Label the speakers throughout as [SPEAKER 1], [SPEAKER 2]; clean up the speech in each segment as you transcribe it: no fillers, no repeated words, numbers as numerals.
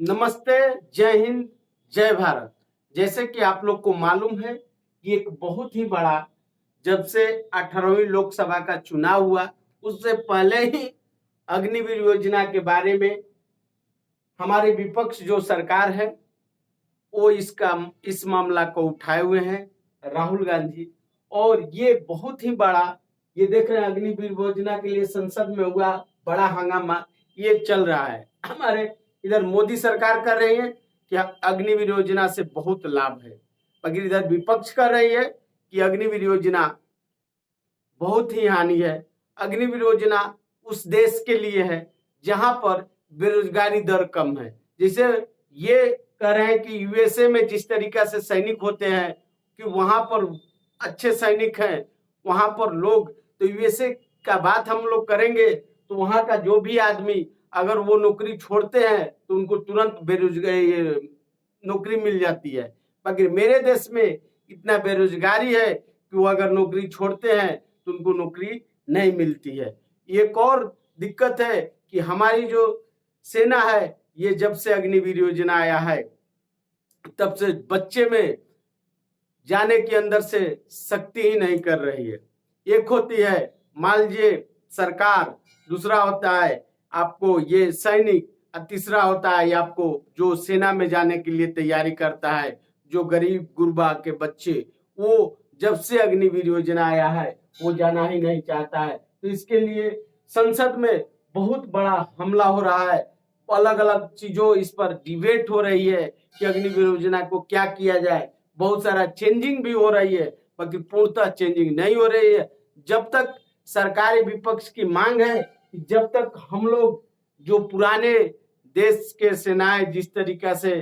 [SPEAKER 1] नमस्ते, जय हिंद, जय भारत। जैसे कि आप लोग को मालूम है कि एक बहुत ही बड़ा, जब से 18वीं लोकसभा का चुनाव हुआ उससे पहले ही अग्निवीर योजना के बारे में हमारे विपक्ष जो सरकार है वो इस मामला को उठाए हुए हैं राहुल गांधी। और ये बहुत ही बड़ा, ये देख रहे हैं अग्निवीर योजना के लिए संसद में हुआ बड़ा हंगामा ये चल रहा है। हमारे इधर मोदी सरकार कर रही है कि अग्निवीर योजना से बहुत लाभ है, मगर इधर विपक्ष कर रही है कि अग्निवीर योजना बहुत ही हानि है। अग्निवीर योजना उस देश के लिए है जहां पर बेरोजगारी दर कम है। जैसे ये कह रहे हैं कि यूएसए में जिस तरीका से सैनिक होते हैं कि वहां पर अच्छे सैनिक हैं, वहां पर लोग, तो यूएसए का बात हम लोग करेंगे तो वहां का जो भी आदमी अगर वो नौकरी छोड़ते हैं तो उनको तुरंत बेरोजगारी नौकरी मिल जाती है। मगर मेरे देश में इतना बेरोजगारी है कि वो अगर नौकरी छोड़ते हैं तो उनको नौकरी नहीं मिलती है। एक और दिक्कत है कि हमारी जो सेना है, ये जब से अग्निवीर योजना आया है तब से बच्चे में जाने के अंदर से शक्ति ही नहीं कर रही है। एक होती है मान लीजिए सरकार, दूसरा होता है आपको ये सैनिक, और तीसरा होता है आपको जो सेना में जाने के लिए तैयारी करता है, जो गरीब गुरबा के बच्चे, वो जब से अग्निवीर योजना आया है वो जाना ही नहीं चाहता है। तो इसके लिए संसद में बहुत बड़ा हमला हो रहा है, अलग अलग चीजों इस पर डिबेट हो रही है कि अग्निवीर योजना को क्या किया जाए। बहुत सारा चेंजिंग भी हो रही है, बाकी पूर्णतः चेंजिंग नहीं हो रही है। जब तक सरकारी विपक्ष की मांग है कि जब तक हम लोग जो पुराने देश के सेनाएं जिस तरीका से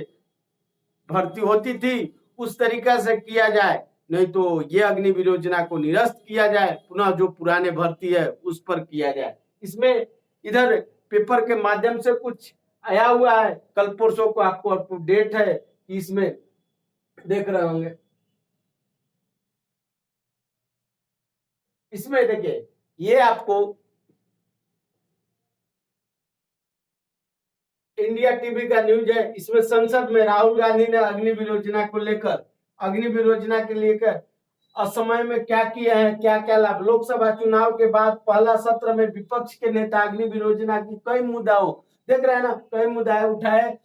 [SPEAKER 1] भर्ती होती थी उस तरीका से किया जाए, नहीं तो ये अग्निवीर योजना को निरस्त किया जाए, पुनः जो पुराने भर्ती है उस पर किया जाए। इसमें इधर पेपर के माध्यम से कुछ आया हुआ है, कल परसों को आपको अपडेट है कि इसमें देख रहे होंगे। इसमें देखिए ये आपको इंडिया टीवी का न्यूज है। इसमें संसद में राहुल गांधी ने अग्निवीर योजना को लेकर, अग्निवीर योजना के लेकर असमय में क्या किया है, क्या क्या लाभ। लोकसभा चुनाव के बाद पहला सत्र में विपक्ष के नेता अग्निवीर योजना की कई मुद्दाओं, देख रहे हैं ना, कई मुद्दे उठाए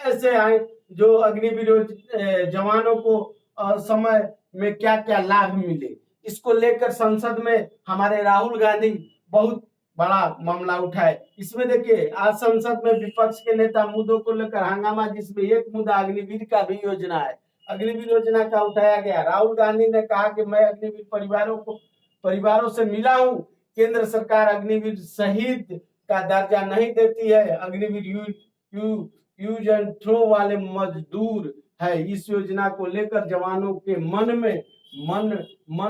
[SPEAKER 1] ऐसे आए जो अग्निवीर जवानों को समय में क्या क्या लाभ मिले। इसको लेकर संसद में हमारे राहुल गांधी बहुत बड़ा मामला उठाए। इसमें देखिए आज संसद में विपक्ष के नेता मुद्दों को लेकर हंगामा, जिसमें एक मुद्दा अग्निवीर का भी योजना है। अग्निवीर योजना का उठाया गया। राहुल गांधी ने कहा कि मैं अग्निवीर परिवारों से मिला हूं। केंद्र सरकार अग्निवीर शहीद का दर्जा नहीं देती है। अग्निवीर यूज एंड थ्रो वाले मजदूर है। इस योजना को लेकर जवानों के मन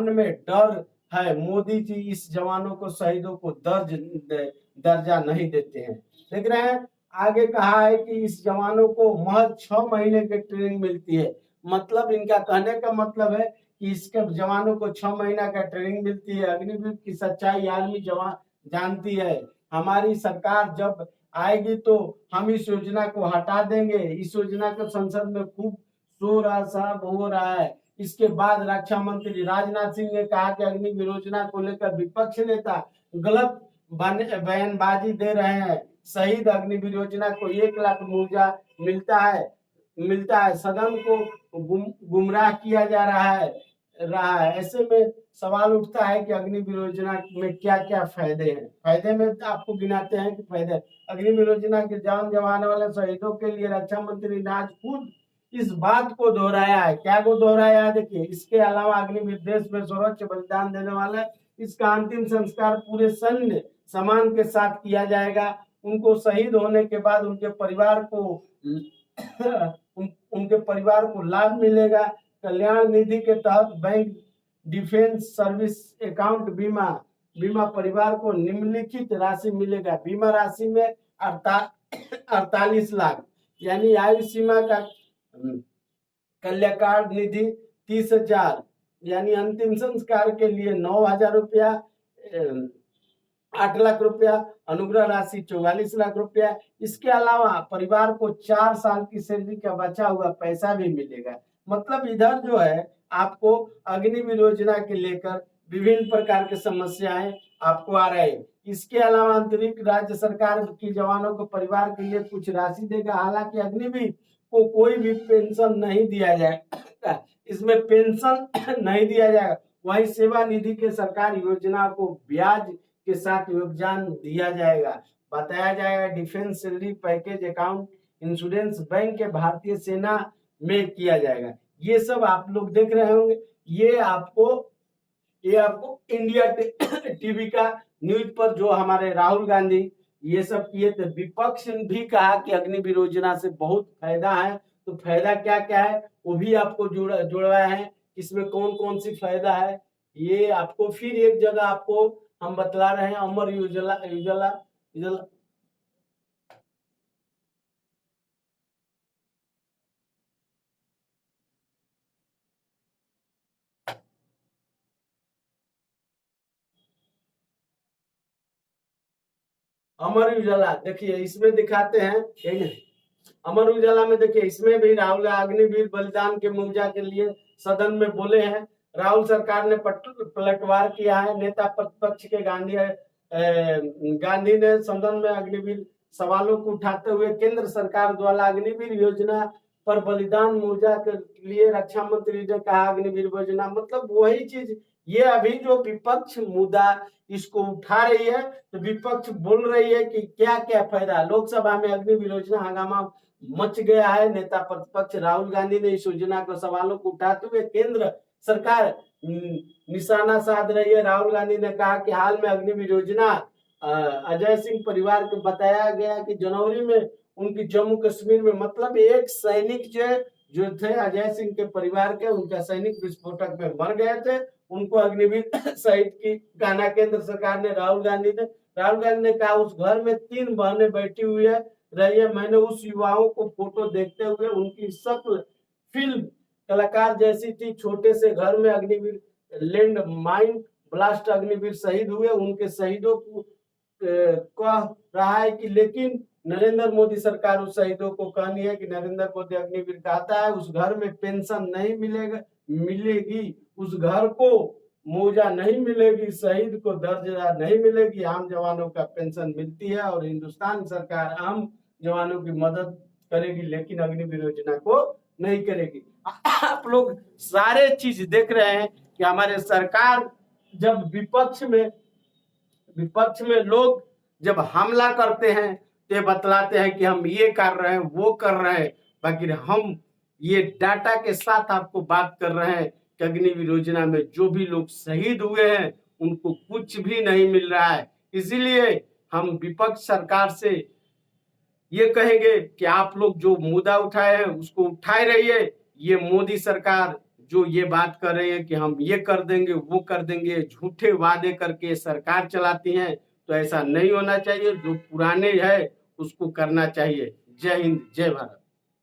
[SPEAKER 1] में डर है। मोदी जी इस जवानों को, शहीदों को दर्जा नहीं देते हैं। देख रहे हैं आगे कहा है कि इस जवानों को महज 6 महीने की ट्रेनिंग मिलती है। मतलब इनका कहने का मतलब है कि इसके जवानों को 6 महीना का ट्रेनिंग मिलती है। अग्निवीर की सच्चाई आर्मी जवान जानती है। हमारी सरकार जब आएगी तो हम इस योजना को हटा देंगे। इस योजना को संसद में खूब शोर शराब हो रहा है। इसके बाद रक्षा मंत्री राजनाथ सिंह ने कहा कि अग्निवीर योजना को लेकर विपक्ष नेता गलत बयानबाजी दे रहे हैं। शहीद अग्निवीर योजना को 1 लाख मुआवजा मिलता है। सदन को गुमराह किया जा रहा है। ऐसे में सवाल उठता है कि अग्निवीर योजना में क्या क्या फायदे हैं। फायदे में आपको गिनाते हैं कि फायदे, अग्निवीर योजना के जवान वाले शहीदों के लिए रक्षा मंत्री ने आज खुद इस बात को दोहराया है। क्या को दोहराया है देखिए, इसके अलावा अग्निवीर देश में सर्वोच्च बलिदान देने वाले, इसका अंतिम संस्कार पूरे सैन्य सम्मान के साथ किया जाएगा। उनको शहीद होने के बाद उनके परिवार को लाभ मिलेगा। कल्याण निधि के तहत बैंक डिफेंस सर्विस अकाउंट बीमा परिवार को निम्नलिखित राशि मिलेगा। बीमा राशि में 48 लाख, यानी आयु सीमा का कल्याण निधि 30,000, यानी अंतिम संस्कार के लिए 9,000 रुपया, 8 लाख रुपया, अनुग्रह राशि 44 लाख रुपया। इसके अलावा परिवार को 4 साल की सैलरी का बचा हुआ पैसा भी मिलेगा। मतलब इधर जो है आपको अग्निवीर योजना के लेकर विभिन्न प्रकार की समस्याएं आपको आ रहे हैं। इसके अलावा अतिरिक्त राज्य सरकार की जवानों को परिवार के लिए कुछ राशि देगा। हालांकि अग्निवीर को कोई भी पेंशन नहीं दिया जाएगा, इसमें पेंशन नहीं दिया जाएगा। वही सेवा निधि के सरकार योजना को ब्याज के साथ योगदान दिया जाएगा। बताया जाएगा defence salary package account insurance bank के भारतीय सेना में किया जाएगा। ये सब आप लोग देख रहे होंगे। ये आपको इंडिया टीवी का न्यूज पर जो हमारे राहुल गांधी ये सब किए थे। विपक्ष ने भी कहा कि अग्निवीर योजना से बहुत फायदा है। तो फायदा क्या क्या है वो भी आपको जुड़वाया है, इसमें कौन कौन सी फायदा है ये आपको फिर एक जगह आपको हम बतला रहे हैं। अमर उजाला उजाला उजाला अमर उजाला देखिए इसमें दिखाते हैं, अमर उजाला में देखिए इसमें भी राहुल अग्निवीर बलिदान के मुआवजा के लिए सदन में बोले हैं। राहुल सरकार ने पलटवार किया है। नेता प्रतिपक्ष के गांधी ने सदन में अग्निवीर सवालों को उठाते हुए केंद्र सरकार द्वारा अग्निवीर योजना पर बलिदान मुआवजा के लिए रक्षा मंत्री ने कहा अग्निवीर योजना मतलब वही चीज। ये अभी जो विपक्ष मुद्दा इसको उठा रही है तो विपक्ष बोल रही है कि क्या क्या फायदा। लोकसभा में अग्निवीर योजना हंगामा मच गया है। नेता प्रतिपक्ष राहुल गांधी ने इस योजना के सवालों को उठाते हुए केंद्र सरकार निशाना साध रही है। राहुल गांधी ने कहा कि हाल में अग्निवीर योजना अजय सिंह परिवार को बताया गया कि जनवरी में उनकी जम्मू कश्मीर में मतलब एक सैनिक जो थे अजय सिंह के परिवार के, उनका सैनिक विस्फोटक में मर गए थे। उनको अग्निवीर शहीद की कहना केंद्र सरकार ने राहुल गांधी ने कहा उस घर में 3 बहनें बैठी हुई है रही है। मैंने उस युवाओं को फोटो देखते हुए उनकी शक्ल फिल्म कलाकार जैसी थी। छोटे से घर में Agniveer land mine blast Agniveer शहीद हुए। उनके शहीदों को कह रहा है कि लेकिन नरेंद्र मोदी सरकार उस शहीदों को कहनी है कि नरेंद्र मोदी अग्निवीर कहता है उस घर में पेंशन नहीं मिलेगी, उस घर को मुआवजा नहीं मिलेगी, शहीद को दर्जा नहीं मिलेगी। आम जवानों का पेंशन मिलती है और हिंदुस्तान सरकार आम जवानों की मदद करेगी लेकिन अग्निवीर योजना को नहीं करेगी। आप लोग सारे चीज देख रहे हैं कि हमारे सरकार जब विपक्ष में लोग जब हमला करते हैं तो बतलाते हैं कि हम ये कर रहे हैं वो कर रहे हैं, बाकी हम ये डाटा के साथ आपको बात कर रहे हैं कि अग्निवीर योजना में जो भी लोग शहीद हुए हैं उनको कुछ भी नहीं मिल रहा है। इसीलिए हम विपक्ष सरकार से ये कहेंगे कि आप लोग जो मुद्दा उठाए हैं उसको उठाए रहिए। ये मोदी सरकार जो ये बात कर रहे हैं कि हम ये कर देंगे वो कर देंगे, झूठे वादे करके सरकार चलाती हैं, तो ऐसा नहीं होना चाहिए। जो पुराने है उसको करना चाहिए। जय हिंद, जय भारत।